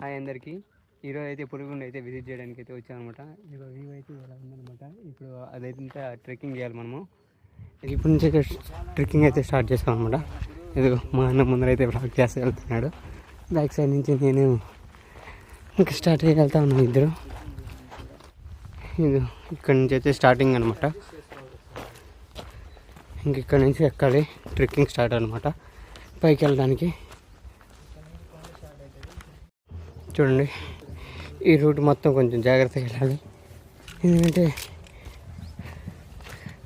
Hi అందరికీ. ఈరోజు అయితే పులిగుండ అయితే విజిట్ చేయడానికి అయితే వచ్చామన్నమాట. ఇదిగో వ్యూ అయితే ఇలా ఉందన్నమాట. ఇప్పుడు అదైతే ట్రెక్కింగ్ చేయాలి మనము. ఇప్పటి నుంచి అయితే ట్రెక్కింగ్ అయితే స్టార్ట్ చేస్తాం అనమాట. ఇదిగో మా అన్న ముందర అయితే బ్లాక్ చేసి వెళ్తున్నాడు. బ్యాక్ సైడ్ నుంచి నేను ఇంకా స్టార్ట్ అయ్యి వెళ్తా ఉన్నాను. ఇద్దరు ఇది ఇక్కడ నుంచి అయితే స్టార్టింగ్ అనమాట. ఇంక ఇక్కడ నుంచి ఎక్కాలి, ట్రెక్కింగ్ స్టార్ట్ అనమాట. పైకి వెళ్ళడానికి చూడండి, ఈ రూట్ మొత్తం కొంచెం జాగ్రత్తగా వెళ్ళాలి. ఎందుకంటే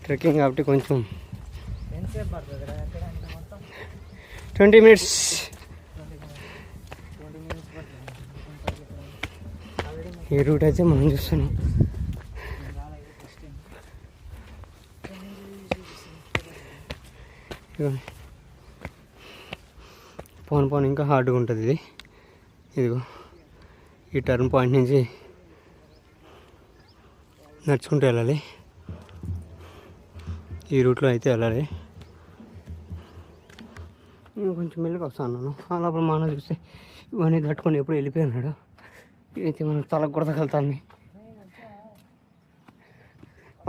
ట్రెక్కింగ్ కాబట్టి కొంచెం 20 minutes. ఈ రూట్ అయితే మనం చూస్తున్నాం. పోను ఇంకా హార్డ్గా ఉంటుంది ఇది. ఇదిగో ఈ టర్న్ పాయింట్ నుంచి నడుచుకుంటూ వెళ్ళాలి. ఈ రూట్లో అయితే వెళ్ళాలి. నేను కొంచెం మెల్లిగా వస్తాను. అలాప్పుడు మా అన్న చూస్తే ఇవన్నీ తట్టుకొని ఎప్పుడు వెళ్ళిపోయినాడు. ఇదైతే మనం తలకు కూడా తగలుతాను.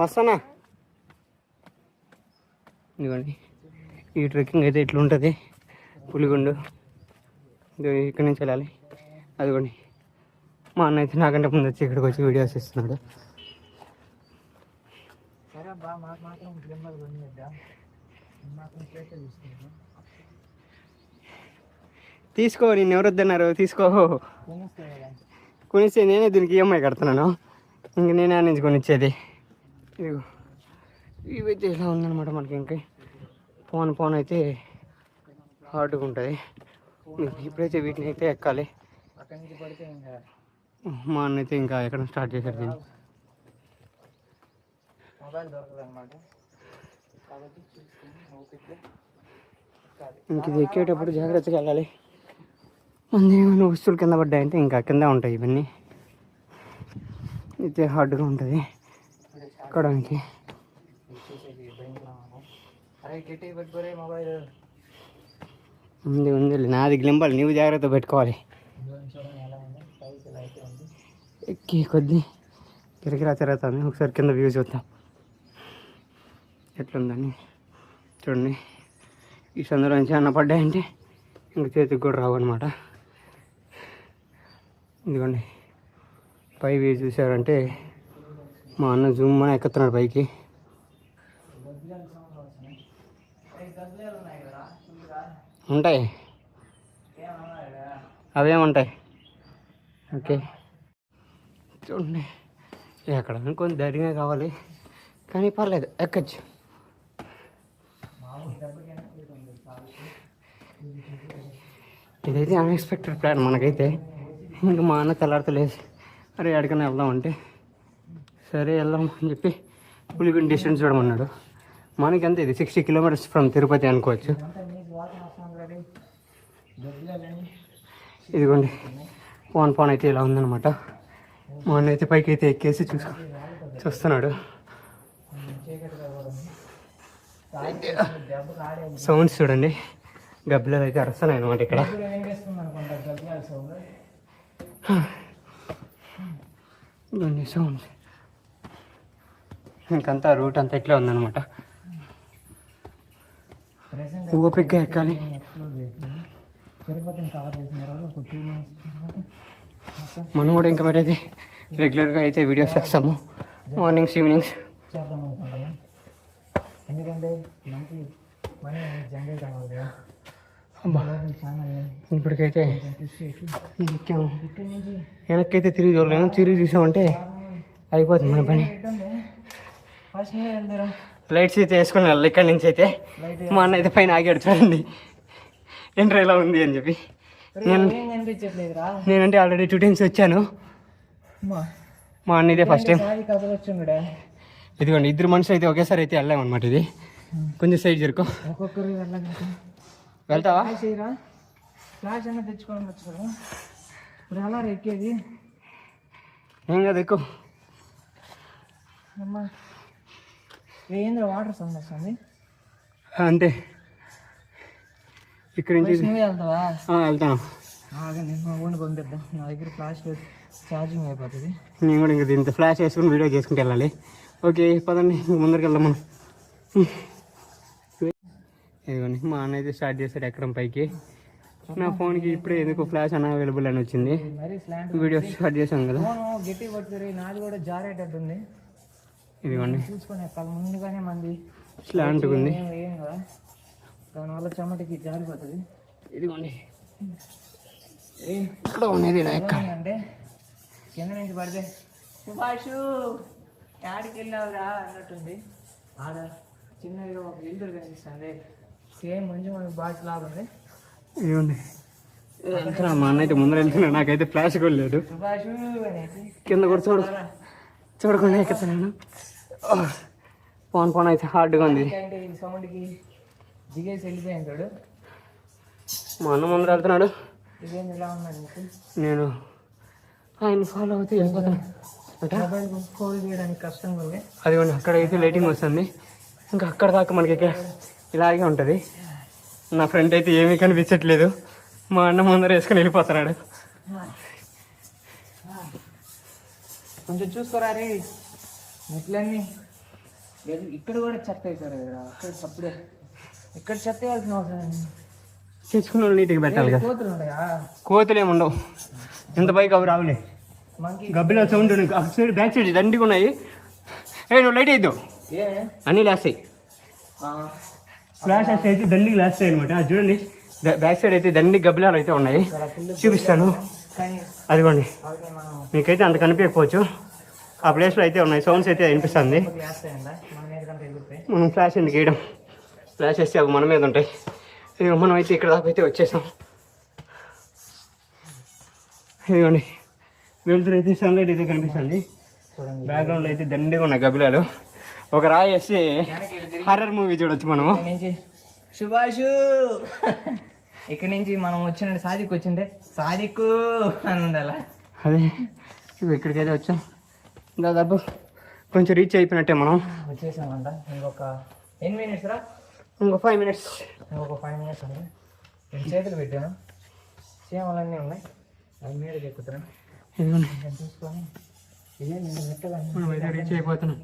వస్తానా? ఇదిగోండి, ఈ ట్రెక్కింగ్ అయితే ఎట్లుంటుంది. పులిగుండు ఇక్కడి నుంచి వెళ్ళాలి. అదిగోండి, మా అన్న అయితే నాకంటే ముందు వచ్చి ఇక్కడికి వచ్చి వీడియోస్ ఇస్తున్నాడు. తీసుకో, నేను ఎవరు వద్దన్నారు, తీసుకో. కొనిస్తే నేనే దీనికి ఈఎంఐ కడుతున్నాను. ఇంక నేనే నుంచి కొనిచ్చేది. ఇదిగో ఇవైతే ఇలా ఉందన్నమాట. మనకి ఇంకా ఫోన్ అయితే హార్డ్గా ఉంటుంది. ఇప్పుడైతే వీటిని అయితే ఎక్కాలి. మా అన్న అయితే ఇంకా ఎక్కడ స్టార్ట్ చేశారు దీన్ని. ఇంక ఇది ఎక్కేటప్పుడు జాగ్రత్తగా వెళ్ళాలి. మన ఏమైనా వస్తువులు కింద పడ్డాయంటే ఇంకా కింద ఉంటాయి. ఇవన్నీ అయితే హార్డ్గా ఉంటుంది ఎక్కడానికి. ఉంది నాది గ్లింబల్, నువ్వు జాగ్రత్త పెట్టుకోవాలి. ఎక్కి కొద్ది కిరకిరా తిరుగుతాను. ఒకసారి కింద వ్యూ చూద్దాం ఎట్లుందని. చూడండి, ఈ సందులో నుంచి అన్న పడ్డాయంటే ఇంక చేతికి కూడా రావు అనమాట. ఇదిగోండి, పై వ్యూ చూసారంటే మా అన్న జూమ్ అని ఎక్కుతున్నాడు పైకి. ఉంటాయి, అవేముంటాయి. ఓకే, చూడండి, ఎక్కడ కొంచెం ధైర్యమే కావాలి, కానీ పర్లేదు, ఎక్కచ్చు. ఇదైతే అన్ఎక్స్పెక్టెడ్ ప్లాన్ మనకైతే. ఇంకా మా అన్న తెల్లారతలేదు, అరే ఎక్కడికైనా వెళ్దామంటే సరే వెళ్దాం అని చెప్పి పులిగుండ డిస్టెన్స్ చూడమన్నాడు. మనకి అంతే, ఇది 60 kilometers ఫ్రమ్ తిరుపతి అనుకోవచ్చు. ఇదిగోండి, ఫోన్ అయితే ఇలా ఉందన్నమాట. మా అన్న అయితే పైకి అయితే ఎక్కేసి చూస్తున్నాడు. సౌండ్స్ చూడండి, గబ్బిలాలు అయితే అరుస్తున్నాయి అనమాట ఇక్కడ. సౌండ్స్ ఇంకంతా రూట్ అంతా ఇట్లా ఉందన్నమాట. ఓపిక్గా ఎక్కాలి. మనం కూడా ఇంకా మరి అయితే రెగ్యులర్గా అయితే వీడియోస్ చేస్తాము, మార్నింగ్స్ ఈవినింగ్స్. ఇప్పటికైతే వెనక్కైతే తిరిగి చూడలేము. తిరిగి చూసామంటే అయిపోతుంది మన పని. లైట్స్ అయితే వేసుకుని వెళ్ళాలి ఇక్కడి నుంచి అయితే. మా అన్న అయితే పైన ఆగాడు చూడండి, ఎంటర్ ఎలా ఉంది అని చెప్పి. నేనంటే ఆల్రెడీ 2 times వచ్చాను. మా అన్న ఇదే ఫస్ట్ టైం. ఇదిగోండి, ఇద్దరు మనుషులు అయితే ఒకేసారి అయితే వెళ్ళామన్నమాట. ఇది కొంచెం సైడ్ జరుకో. వెళ్తావా? ఇప్పుడు ఎలా ఎక్కేది? ఏం కదా, ఎక్కువ. ఏంద్ర వాటర్ సౌండ్ వస్తుంది అంతే. ఇక్కడి నుంచి వెళ్తావా? వెళ్తాను. నేను మా ఊరిని పంపిద్దాం, నా దగ్గర ఫ్లాష్ ఛార్జింగ్ అయిపోతుంది. నేను కూడా ఇంకా దీంతో ఫ్లాష్ వేసుకుని వీడియో చేసుకుంటూ వెళ్ళాలి. ఓకే పదండి ముందరికి వెళ్దాం మనం. ఇదిగోండి మా అన్న అయితే స్టార్ట్ చేశాడు ఎక్కడం పైకి. నా ఫోన్కి ఇప్పుడే ఎందుకు ఫ్లాష్ అన్అవైలబుల్ అని వచ్చింది. మరీ స్లాంట్ వీడియో స్టార్ట్ చేసాం కదా. గట్టి పడుతుంది, నాది కూడా జారేటట్టు ఉంది. ఇదిగోండి చూసుకొని ఎక్కాలి, ముందుగానే మంది స్లాంట్ ఉంది ఏం కదా, దానివల్ల చెమటకి జారిపోతుంది. ఇదిగోండి ఇక్కడ ఉన్నది అంటే కింద నుంచి పడితే సుభాష్ యాడికి వెళ్ళావురా అన్నట్టుంది. ఆడ చిన్నగా ఒక ఇల్లు కనిపిస్తుంది, సేమ్ మంచి మనకి బాష్ లాగా ఉంది. ఇదిగోండి వెళ్తున్నా, మా అన్న అయితే ముందర వెళ్తున్నా, నాకైతే ఫ్లాష్ కూడా లేదు. సుభాష్ అనేసి కింద కూడా చూడకుండా ఎక్కుతా నేను. ఫోన్ అయితే హార్డ్గా ఉంది. అంటే ఈ సౌండ్కి దిగేసి వెళ్ళిపోయాను చూడు. మా అన్న ముందర వెళ్తున్నాడు, ఇదేం ఇలా ఉన్నాను నీకు. నేను ఆయన ఫాలో అవుతూ వెళ్ళిపోతాను. మొబైల్ ఫోన్ చేయడానికి కష్టంగా ఉంది. అదిగోండి అక్కడ అయితే లైటింగ్ వస్తుంది, ఇంకా అక్కడ దాకా మనకి ఇలాగే ఉంటుంది. నా ఫ్రెండ్ అయితే ఏమీ కనిపించట్లేదు, మా అన్న ముందర వేసుకొని వెళ్ళిపోతున్నాడు. కొంచెం చూసుకోరా రే, మెట్లన్నీ ఇక్కడ కూడా చెత్త అవుతారు కదా, అక్కడ అప్పుడే ఇక్కడ చెత్త వేయాల్సిన అవసరం. తెచ్చుకున్న వాళ్ళు నీట్గా పెట్టాలి కదా. కోతులు ఉంటాయా? కోతులు ఏమి ఉండవు, ఎంత పైకి అవి రావులే. మనకి గబ్బిలా సౌండ్ సైడ్ బ్యాక్ సైడ్ దండిగా ఉన్నాయి. నువ్వు లైట్ అయిద్దావు, అన్నీ లేస్తాయి. ఫ్లాష్ అయితే దండికి లేస్తాయి అనమాట. అది చూడండి బ్యాక్ సైడ్ అయితే దండి గబ్బిలాలు అయితే ఉన్నాయి, చూపిస్తాను. అదిగోండి మీకైతే అంత కనిపించకపోవచ్చు, ఆ ప్లేస్లో అయితే ఉన్నాయి, సౌండ్స్ అయితే వినిపిస్తుంది. మనం ఫ్లాష్ ఎందుకు వేయడం, ఫ్లాష్ వేస్తే అవి మన మీద ఉంటాయి. మనం అయితే ఇక్కడ దాకా అయితే వచ్చేసాం. ఇదిగోండి వెళ్తురు అయితే సన్లైట్ అయితే కనిపిస్తుంది. బ్యాక్గ్రౌండ్లో అయితే దండిగా ఉన్నాయి గబ్బిలాలు. ఒక రాయి వేసి హర్రర్ మూవీ చూడొచ్చు మనము. సుభాష్ ఇక్కడ నుంచి మనం వచ్చిన సాదిక్ వచ్చిండే సాదిక్ అని ఉండాలి. అదే ఇక్కడికైతే వచ్చాం, దాదాపు కొంచెం రీచ్ అయిపోయినట్టే మనం. వచ్చేసామంట. ఇంకొక ఎన్ని మినిట్స్ రా? ఇంకో 5 minutes. ఇంకొక 5 minutes ఉంది. 2 చేతులు పెట్టాను, చీమలన్నీ ఉన్నాయి, అవి మీదకి ఎక్కుతున్నాను. చూసుకొని ఇదే నేను పెట్టగానే మనం అయితే రీచ్ అయిపోతున్నాం.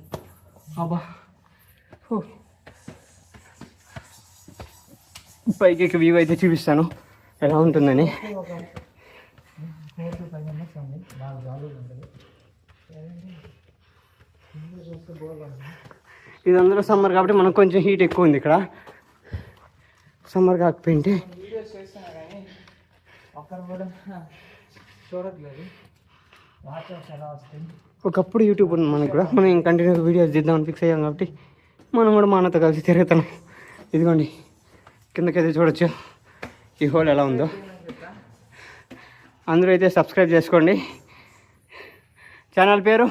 అబ్బా పైకి వ్యూ అయితే చూపిస్తాను ఎలా ఉంటుందని. ఒక 4 to 5 minutes ఉంది, బాగా జాలీగా ఉంటుంది. ఇది అందరూ సమ్మర్ కాబట్టి మనకు కొంచెం హీట్ ఎక్కువ ఉంది ఇక్కడ. సమ్మర్ కాకపోయింటే వీడియోస్ చేస్తున్నా కానీ ఒక్కరు కూడా చూడట్లేదు. వాట్సాప్ ఎలా వస్తుంది. ఒకప్పుడు యూట్యూబ్ ఉంది మనకు కూడా, మనం ఇంకా కంటిన్యూగా వీడియోస్ తీద్దామని ఫిక్స్ అయ్యాం కాబట్టి మనం కూడా మా అన్నతో కలిసి తిరుగుతున్నాం. ఇదిగోండి కిందకైతే చూడొచ్చు ఈ హోల్ ఎలా ఉందో. అందరూ అయితే సబ్స్క్రైబ్ చేసుకోండి. ఛానల్ పేరు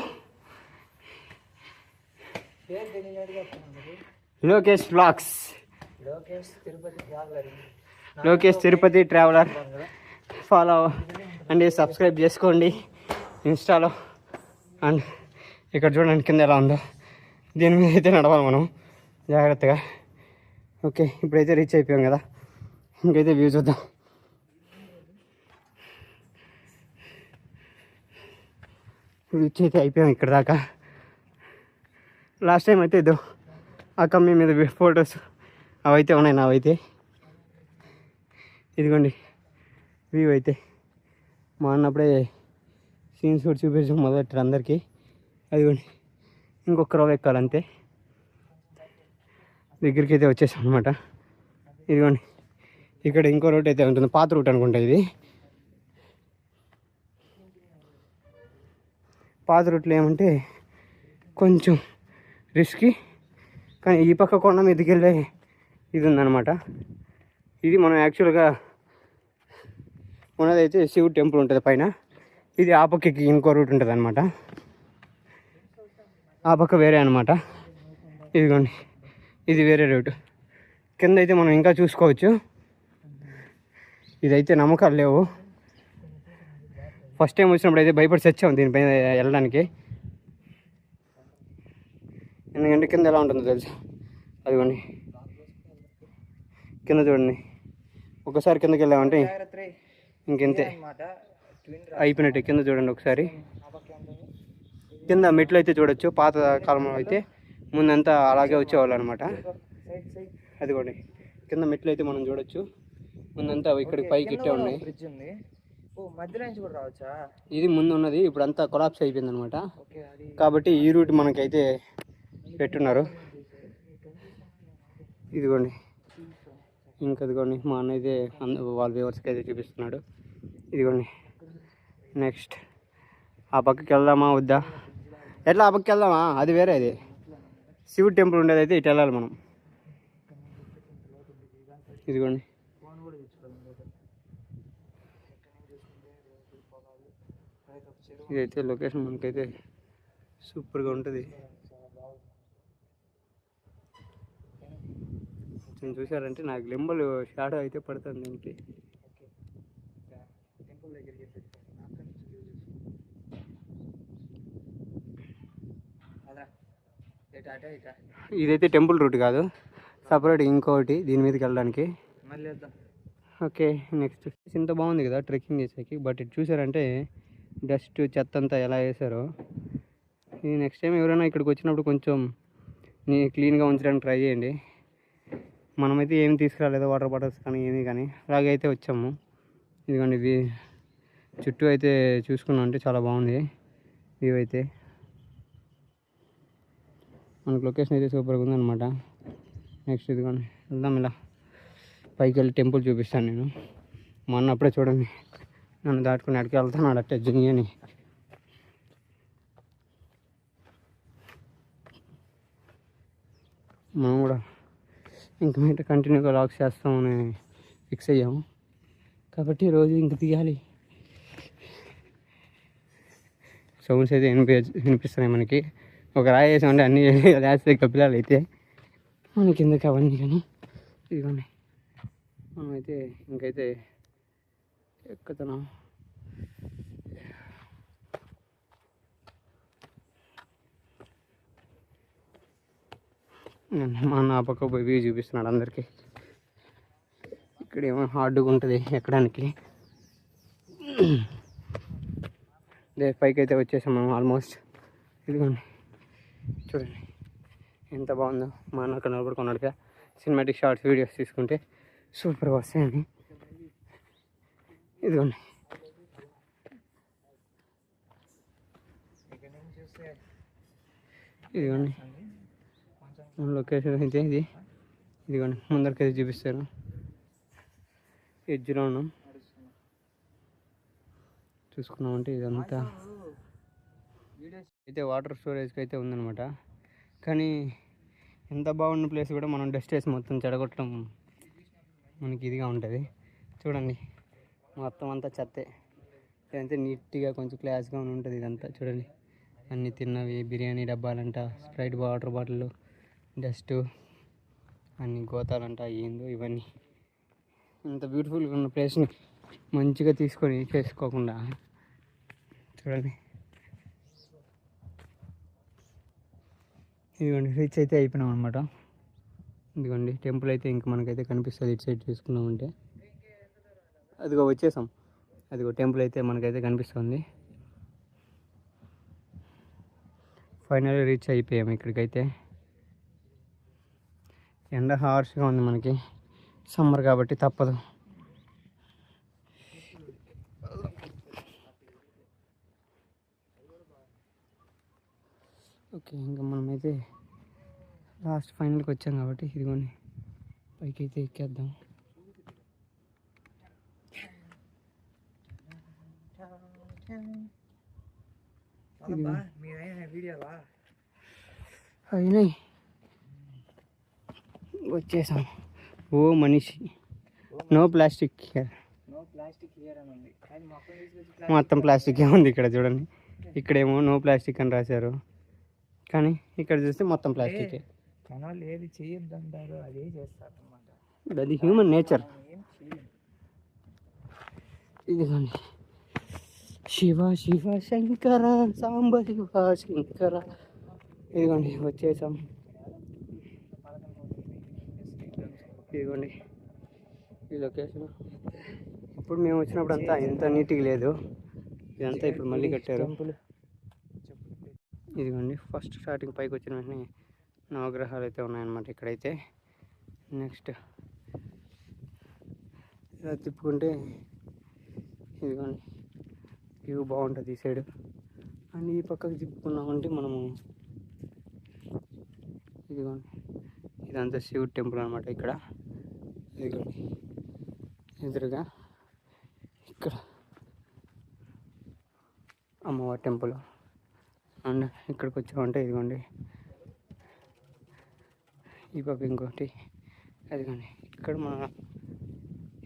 Lokesh vlogs, Lokesh Tirupati traveller. Follow and subscribe చేసుకోండి ఇన్స్టాలో. అండ్ ఇక్కడ చూడండి కింద ఎలా ఉందో, దీని మీద అయితే నడవాలి మనం జాగ్రత్తగా. ఓకే ఇప్పుడైతే రీచ్ అయిపోయాం కదా, ఇంకైతే వ్యూ చూద్దాం. రీచ్ అయితే అయిపోయాం ఇక్కడ దాకా. లాస్ట్ టైం అయితే ఇదో ఆ కమ్మీ మీద ఫొటోస్ అవైతే ఉన్నాయి నావైతే. ఇదిగోండి వ్యూ అయితే మా అన్నప్పుడే సీన్స్ కూడా చూపించాం మొదటి అందరికీ. అదిగోండి ఇంకొక రో ఎక్కాలంతే, దగ్గరికి అయితే వచ్చేసాం అనమాట. ఇదిగోండి ఇక్కడ ఇంకో రూట్ అయితే ఉంటుంది, పాత రూట్ అనుకుంటా ఇది. పాత రూట్లో ఏమంటే కొంచెం రిస్కీ, కానీ ఈ పక్క కొండ మీదకి వెళ్ళే ఇది ఉందన్నమాట. ఇది మనం యాక్చువల్గా ఉన్నదైతే శివుడు టెంపుల్ ఉంటుంది పైన, ఇది ఆ పక్కకి ఇంకో రూట్ ఉంటుంది అనమాట, ఆ పక్క వేరే అనమాట. ఇదిగోండి ఇది వేరే రూట్. కింద అయితే మనం ఇంకా చూసుకోవచ్చు. ఇదైతే నమ్మకాలు లేవు, ఫస్ట్ టైం వచ్చినప్పుడు అయితే భయపడి చచ్చాము దీనిపైన వెళ్ళడానికి. ఎందుకంటే కింద ఎలా ఉంటుందో తెలుసు. అదిగోండి కింద చూడండి, ఒకసారి కిందకి వెళ్ళామంటే ఇంకెంతే అనమాట. ట్విన్ అయిపోయినట్టు. కింద చూడండి ఒకసారి, కింద మెట్లు అయితే చూడొచ్చు. పాత కాలంలో అయితే ముందంతా అలాగే వచ్చేవాళ్ళు అనమాట. అదిగోండి కింద మెట్లు అయితే మనం చూడొచ్చు. ముందంతా ఇక్కడికి పైకి ఇట్టే ఉన్నాయి. బ్రిడ్జ్ ఉంది. ఓ మధ్యలో నుంచి కూడా రావచ్చా? ఇది ముందు ఉన్నది, ఇప్పుడు అంతా కొలాప్స్ అయిపోయింది అనమాట. కాబట్టి ఈ రూట్ మనకైతే పెట్టున్నారు. ఇదిగోండి ఇంకా ఇదిగోండి మా అన్న అయితే వాళ్ళ వ్యూవర్స్కి అయితే చూపిస్తున్నాడు. ఇదిగోండి నెక్స్ట్ ఆ పక్కకి వెళ్దామా వద్దా? ఎట్లా ఆ పక్కకి వెళ్దామా? అది వేరే, అది శివుడు టెంపుల్ ఉండేది అయితే ఇటు వెళ్ళాలి మనం. ఇదిగోండి ఇదైతే లొకేషన్ మనకైతే సూపర్గా ఉంటుంది. కొంచెం చూసారంటే నాకు లింబల్ షాడో అయితే పడుతుంది దీనికి. ఇదైతే టెంపుల్ రూట్ కాదు, సపరేట్ ఇంకోటి దీని మీదకి వెళ్ళడానికి. ఓకే నెక్స్ట్ ఇంత బాగుంది కదా ట్రెక్కింగ్ చేసేకి. బట్ ఇటు చూసారంటే డస్ట్ చెత్త అంతా ఎలా వేసారో. ఈ నెక్స్ట్ టైం ఎవరైనా ఇక్కడికి వచ్చినప్పుడు కొంచెం క్లీన్గా ఉంచడానికి ట్రై చేయండి. మనమైతే ఏమి తీసుకురాలేదు, వాటర్ బాటిల్స్ కానీ ఏమీ కానీ. అలాగే అయితే వచ్చాము. ఇదిగోండి ఇవి చుట్టూ అయితే చూసుకున్నాం అంటే చాలా బాగుంది వ్యూ అయితే. మనకు లొకేషన్ అయితే సూపర్గా ఉందన్నమాట. నెక్స్ట్ ఇదిగోండి వెళ్దాం, ఇలా పైకి వెళ్ళి టెంపుల్ చూపిస్తాను నేను. మా అన్న అప్పుడే చూడండి నన్ను దాటుకుని అడికి వెళ్తున్నాడు అట్టే జుని అని. మనం కూడా ఇంక మీద కంటిన్యూగా లాక్ చేస్తామని ఫిక్స్ అయ్యాము. కాబట్టి రోజు ఇంక తీయాలి. సౌండ్స్ అయితే వినిపిస్తున్నాయి మనకి. ఒక రాయి వేసామంటే అన్నీ వేస్తే కపిలాలు అయితే మనకి ఎందుకు అవన్నీ. కానీ ఇదిగోండి మనమైతే ఇంకైతే ఎక్కుతున్నాం. మా నా పక్క పోయి వ్యూ చూపిస్తున్నాడు అందరికీ. ఇక్కడ ఏమో హార్డ్గా ఉంటుంది ఎక్కడానికి. పైకి అయితే వచ్చేసాం మనం ఆల్మోస్ట్. ఇదిగోండి చూడండి ఎంత బాగుందో. మా అన్న అక్కడ నిలబడుకున్నాడుగా సినిమాటిక్ షార్ట్స్ వీడియోస్ తీసుకుంటే సూపర్గా వస్తాయని. ఇదిగోండి ఇదిగోండి లొకేషన్ అయితే ఇది. ఇదిగోండి ముందరికైతే చూపిస్తారు. ఎడ్జ్లో ఉన్నాం చూసుకున్నామంటే ఇదంతా అయితే వాటర్ స్టోరేజ్కి అయితే ఉందన్నమాట. కానీ ఎంత బాగున్న ప్లేస్ కూడా మనం డస్ట్ వేసి మొత్తం చెడగొట్టడం మనకి ఇదిగా ఉంటుంది. చూడండి మొత్తం అంతా చెత్తే. ఇదంతా నీట్గా కొంచెం క్లాస్గా ఉంటుంది ఇదంతా. చూడండి అన్నీ తిన్నవి, బిర్యానీ డబ్బాలంట, స్ప్రైట్ వాటర్ బాటిల్, డస్ట్, అన్ని గోతాలంట, ఏందో ఇవన్నీ. ఇంత బ్యూటిఫుల్గా ఉన్న ప్లేస్ని మంచిగా తీసుకొని చేసుకోకుండా చూడండి. ఇదిగోండి రీచ్ అయితే అయిపోయినాం అనమాట. ఇదిగోండి టెంపుల్ అయితే ఇంక మనకైతే కనిపిస్తుంది ఇటు సైడ్ చూసుకున్నామంటే. అదిగో వచ్చేసాం. అదిగో టెంపుల్ అయితే మనకైతే కనిపిస్తుంది. ఫైనల్లీ రీచ్ అయిపోయాము ఇక్కడికైతే. ఎండ హార్ష్గా ఉంది మనకి, సమ్మర్ కాబట్టి తప్పదు. ఓకే ఇంకా మనమైతే లాస్ట్ ఫైనల్కి వచ్చాం కాబట్టి ఇదిగోండి పైకి అయితే ఎక్కేద్దాం. అయినాయి వచ్చేసాం. ఓ మనిషి నో ప్లాస్టిక్ హియర్. మొత్తం ప్లాస్టిక్ ఉంది ఇక్కడ చూడండి. ఇక్కడేమో నో ప్లాస్టిక్ అని రాశారు, కానీ ఇక్కడ చూస్తే మొత్తం ప్లాస్టిక్. ఏది చేయొద్దంటారు అదే చేస్తారు అన్నమాట. అది హ్యూమన్ నేచర్. ఇదిగోండి శివ శివ శంకర సాంబ శివ శంకర. ఇదిగోండి వచ్చేసాం. ఇదిగోండి ఈ లొకేషన్ అప్పుడు మేము వచ్చినప్పుడు అంతా ఇంత నీట్గా లేదు, ఇదంతా ఇప్పుడు మళ్ళీ కట్టారు. ఇదిగోండి ఫస్ట్ స్టార్టింగ్ పైకి వచ్చిన వెంటనే నవగ్రహాలు అయితే ఉన్నాయన్నమాట ఇక్కడైతే. నెక్స్ట్ ఇలా తిప్పుకుంటే ఇదిగోండి వ్యూ బాగుంటుంది ఈ సైడ్. అండ్ ఈ పక్కకు తిప్పుకున్నామంటే మనము ఇదిగోండి ఇదంతా శివుడు టెంపుల్ అనమాట ఇక్కడ. ఇదిగోండి ఎదురుగా ఇక్కడ అమ్మవారి టెంపుల్. అండ్ ఇక్కడికి వచ్చామంటే ఇదిగోండి ఈ పక్క ఇంకోటి అదిగోండి ఇక్కడ మన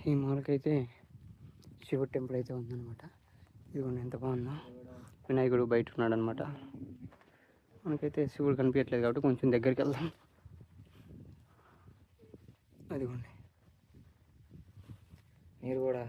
ఈ మాలకైతే శివుడు టెంపుల్ అయితే ఉందన్నమాట. ఇదిగోండి ఎంత బాగుందో. వినాయకుడు బయట ఉన్నాడు అనమాట. మనకైతే శివుడు కనిపించట్లేదు కాబట్టి కొంచెం దగ్గరికి వెళ్దాం. అదిగోండి మీరు కూడా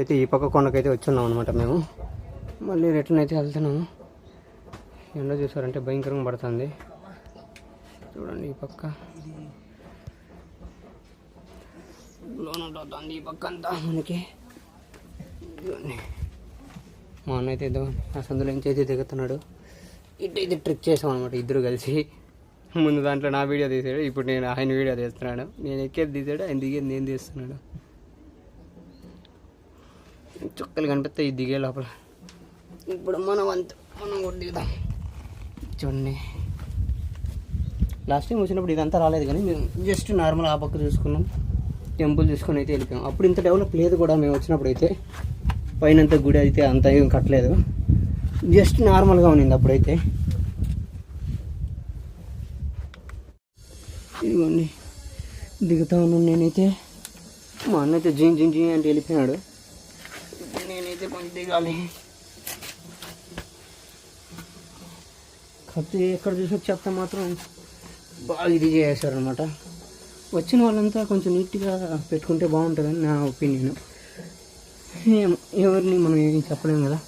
అయితే ఈ పక్క కొండకైతే వచ్చున్నాం అనమాట మేము. మళ్ళీ రిటర్న్ అయితే వెళ్తున్నాము. ఎండ చూసారంటే భయంకరంగా పడుతుంది. చూడండి ఈ పక్క లోనంటుంది, ఈ పక్క అంతా మనకి. మా అన్న అయితే ఆ సందులో నుంచి అయితే దిగుతున్నాడు. ఇటైతే ట్రిక్ చేసాం అనమాట ఇద్దరు కలిసి. ముందు దాంట్లో నా వీడియో తీసాడు, ఇప్పుడు నేను ఆయన వీడియో తీస్తున్నాడు. నేను ఎక్కేది తీసాడు, ఆయన దిగేది నేను తీస్తున్నాడు. చుక్కలు కనిపిస్తాయి ఈ దిగే లోపల. ఇప్పుడు మనం కూడా దిగుదాం. చూడండి లాస్ట్ టైం వచ్చినప్పుడు ఇదంతా రాలేదు, కానీ మేము జస్ట్ నార్మల్ ఆ పక్క చూసుకున్నాం, టెంపుల్ చూసుకొని అయితే వెళ్ళిపోయాం. అప్పుడు ఇంత డెవలప్ లేదు కూడా మేము వచ్చినప్పుడు అయితే. పైనంత గుడి అయితే అంత ఏం కట్టలేదు, జస్ట్ నార్మల్గా ఉన్నింది అప్పుడైతే. ఇదిగోండి దిగుతా ఉన్నాను నేనైతే. మా అన్న అయితే జింగ్ జింగ్ జింగ్ అంటే వెళ్ళిపోయినాడు. నేనైతే కొంచెం దిగాలి. కాకపోతే ఎక్కడ చూసి చెప్తా మాత్రం బాగా ఇది చేశారనమాట. వచ్చిన వాళ్ళంతా కొంచెం నీట్గా పెట్టుకుంటే బాగుంటుందని నా ఒపీనియన్. ఎవరిని మనం ఏం చెప్పలేము కదా.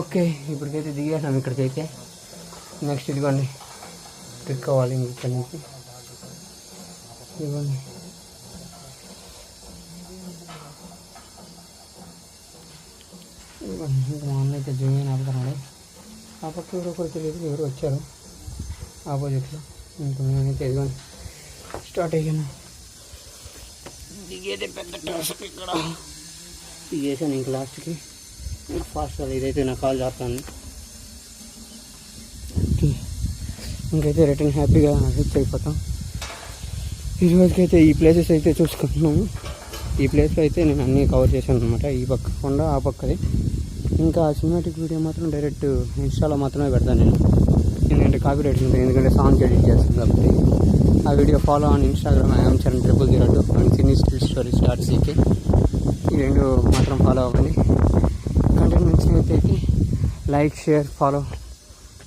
ఓకే ఇప్పటికైతే దిగేసాం ఇక్కడికైతే. నెక్స్ట్ ఇదిగోండి ట్రిక్ అవ్వాలి ఇక్కడి నుంచి. ఇదిగోండి మా అన్న అయితే జూనియర్ ఆడుతున్నాడు. ఆ పక్క ఎవరొకరు తెలియదు, ఎవరు వచ్చారు ఆపోజిట్లో. ఇంకా నేనైతే ఇదిగోండి స్టార్ట్ అయ్యాను. దిగేదే పెద్ద టాస్క్ ఇక్కడ. దిగేసాను ఇంక లాస్ట్కి. ఫాస్ట్గా ఇదైతే నా కాల్ చేస్తాను. ఇంకైతే రిటర్న్ హ్యాపీగా రీచ్ అయిపోతాం. ఈ రోజుకైతే ఈ ప్లేసెస్ అయితే చూసుకుంటున్నాము. ఈ ప్లేస్లో అయితే నేను అన్నీ కవర్ చేశాను అనమాట. ఈ పక్క కొండ, ఆ పక్కది. ఇంకా సినిమాటిక్ వీడియో మాత్రం డైరెక్ట్ ఇన్స్టాలో మాత్రమే పెడతాను నేను, ఎందుకంటే కాపీ రైట్స్ ఉంటాయి. ఎందుకంటే సాంగ్ ఎడిట్ చేస్తాను కాబట్టి. ఆ video follow on Instagram IamCharan002 and cine still stories .ck. ఈ రెండు మాత్రం ఫాలో అవ్వండి. కంటెంట్ నచ్చినట్లయితే like, share, follow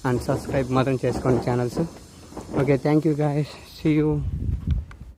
and subscribe మాత్రం చేసుకోండి channels. Okay thank you guys, see you.